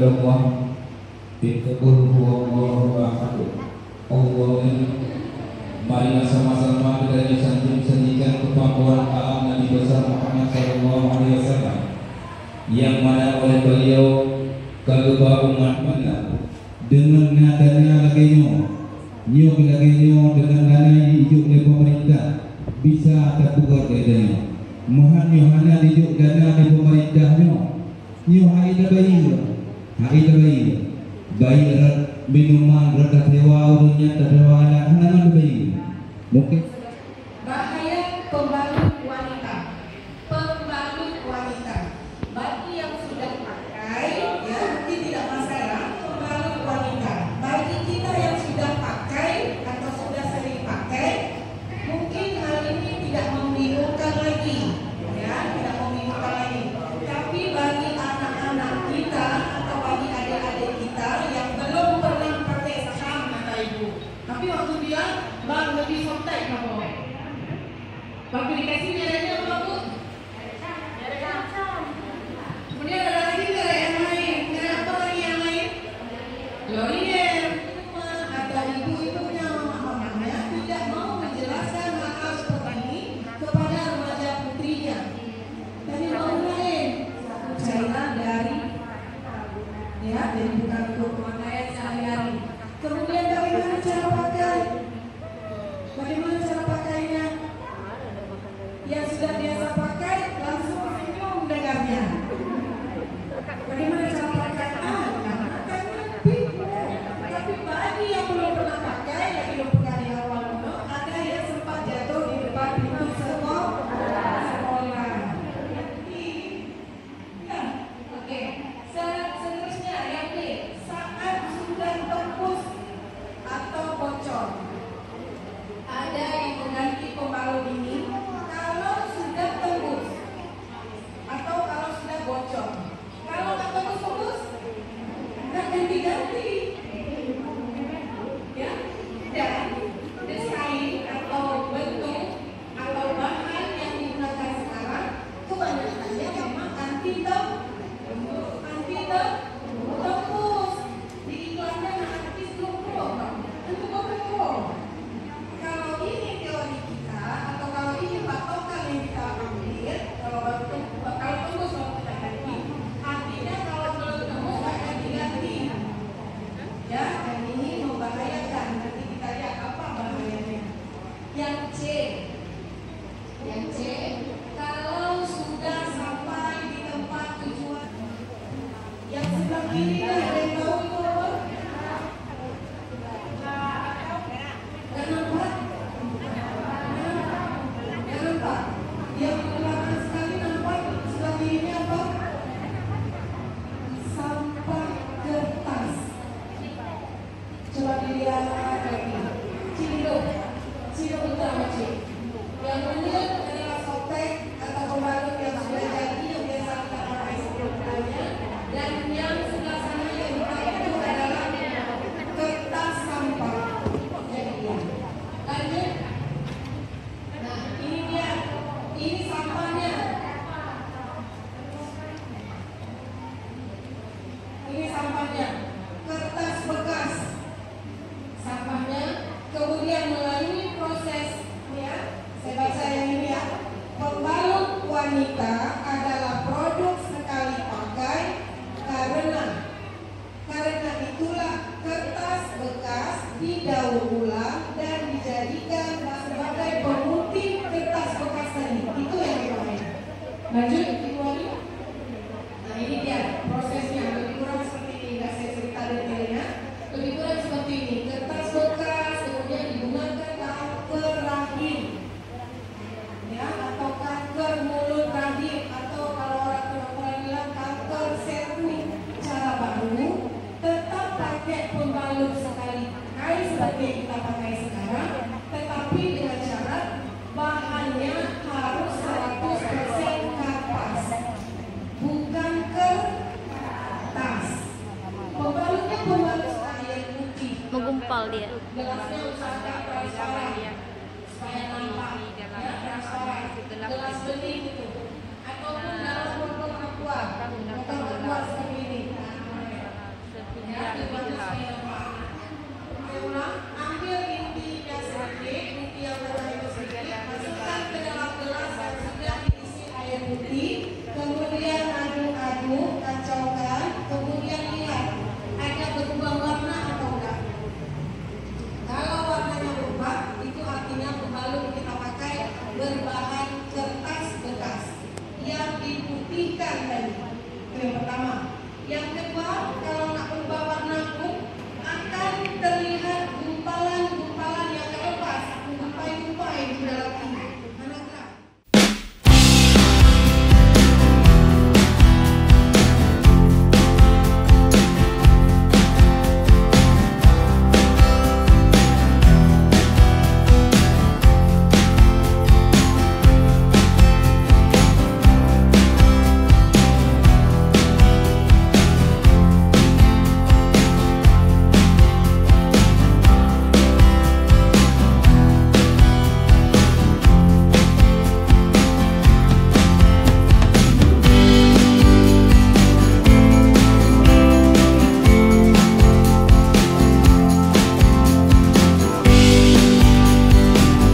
kepada Allah. Qul huwallahu ahad. Allahumma mari sama-sama kita nyanyikan kepangkuan alam Nabi besar Muhammad sallallahu alaihi wasallam yang mana oleh beliau kagaba umat mana dengan nadanya laginya dengan dana yang diijuk oleh pemerintah bisa terbuka keadanya mohon Yohana diijuk dana di pemerintahnya hai terbaik bayi minuman rada sewa urutnya tersewa anak bayi mungkin bahaya pembalut wanita bagi yang sudah pakai ya mungkin tidak masalah pembalut wanita bagi kita yang sudah pakai atau sudah sering pakai mungkin hal ini tidak membingungkan lagi ya tidak membingungkan lagi tapi bagi anak-anak kita atau bagi adik-adik kita yang belum pernah pakai saham kata ibu tapi waktu dia bang lebih softtek kamu waktu dikasih merahnya apa bu? Kemudian ada lagi merah yang lain merah apa lagi yang lain? L'Oreal kata ibu-ibunya mamanya tidak mau menjelaskan hal seperti ini kepada remaja putrinya dari mau lain cairan dari ya dari bukan untuk pemakaian sehari-hari kemudian bagaimana cara pakai yang sudah biasa pakai langsung senyum dengarnya bagaimana cara pakai tapi bagi yang belum pernah pakai yang belum pernah di awal ada yang sempat jatuh di depan pintu sekolah ya oke seterusnya yang B saat sudah tembus atau bocor ada yang mengganti pembalut ini kalau sudah tembus atau kalau sudah bocor kalau nggak tembus nggak ganti-ganti ya dan desain atau bentuk atau bahan yang digunakan sekarang kebanyakannya memang anti tembus di iklannya anti struktur kalau ini teori kita atau kalau ini patokan yang kita ambil kalau tembus kalau kita ganti artinya kalau belum tembus nggak ganti-ganti ya dan ini membahayakan nanti kita lihat apa bahayanya yang C kalau sudah sampai di tempat tujuan yang sebelah kiri ada yang tahu itu apa? Jangan Pak, yang belakang sekali nampak sebelah kirinya apa? Sampah kertas. Coba dilihat lagi. Ciduk utama Cik. Yang kemudian adalah softtek atau pembalut yang sudah jadi yang biasa kita pakai sebelumnya dan yang sebelah sana yang dipakai itu adalah kertas sampah. Lanjut. Nah, ini dia. Ini sampahnya. Ini sampahnya. Kertas bekas. Sampahnya. Kemudian melalui proses ya. Saya baca yang ini ya. Pembalut wanita adalah produk sekali pakai karena itulah kertas bekas didaur ulang dan dijadikan sebagai pemutih kertas bekas tadi. Itu yang dipakai. Lanjut, Ibu Ali. Nah ini dia prosesnya lebih kurang seperti ini. Nggak saya cerita detailnya. Lebih kurang seperti ini. Kertas bekas kemudian digunakan kanker rahim, ya atau kanker mulut rahim atau kalau orang bilang kanker cervix. Cara baru tetap pakai pembalut sekali pakai seperti yang kita pakai sekarang, tetapi dengan syarat bahannya harus 100% kapas, bukan kertas. Pembalutnya pembalut air putih. Menggumpal dia. Gelasnya usahakan